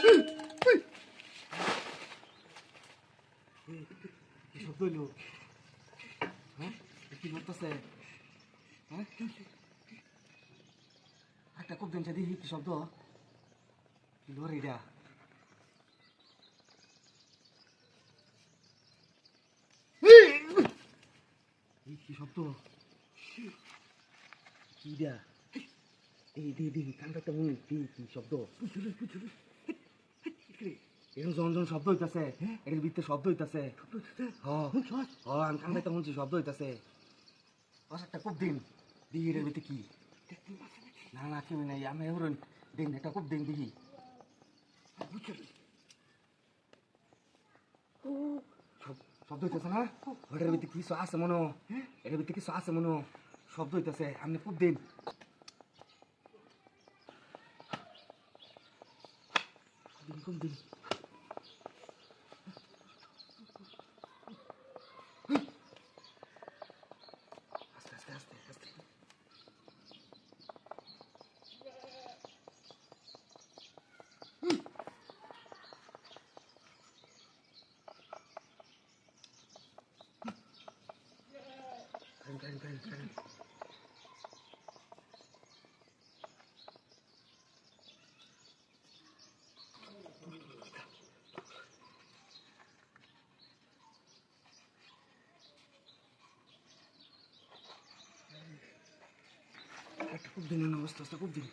কি শব্দ হইলো? হ্যাঁ, কি করতেছে? হ্যাঁ, একটা খুব দিন দেখি কি শব্দ? কি লোর এটা? কি শব্দ? কি দিয়া? দি কানটা তেমন কি শব্দ? এরকম জন শব্দ হইতাছে, এর ভিতরে শব্দ হইতাছে। আমি কানটা তেমন শব্দ হইতাছে। একটা খুব দিন দিহি এর ভিতরে কি? না কেউ নাই, আমি এখন দিন একটা খুব দিন দিহি। শব্দ হইতেছে না? ওটার ভিতরে কিছু আছে মনে, এটার ভিতরে কিছু আছে মনে, শব্দ হইতেছে। আমি খুব দিন খুব দিন আস্তে আস্তে আস্তে আস্তে কারেন একটা খুব দিন অবস্থা খুব দিন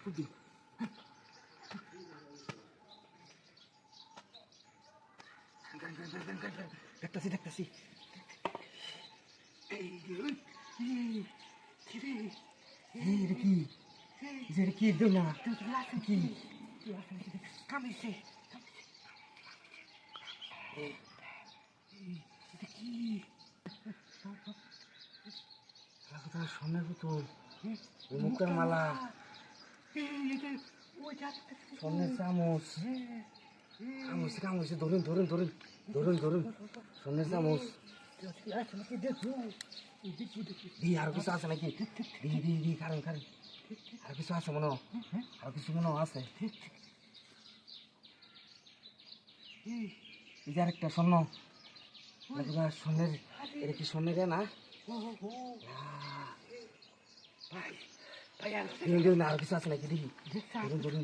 দেখতেছি কি একদম না কি কামিছে সোনার পুতুল মুক্তার মালা স্বর্ণের চামচ কামড়ছে ধরুন স্বর্ণের চামচ দি আর কিছু আছে নাকি? দি কারণ আর কিছু আছে মনে, আর কিছু মনে আছে। এই যে আরেকটা স্বর্ণ, স্বর্ণের, এটা কি স্বর্ণের না? আর কিছু আছে নাকি? দেখি ধরুন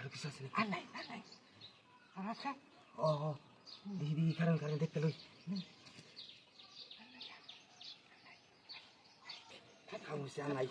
আর কিছু আছে নাকি? ও দেখি কারণ দেখতে লই কামড়ছে আর নাই।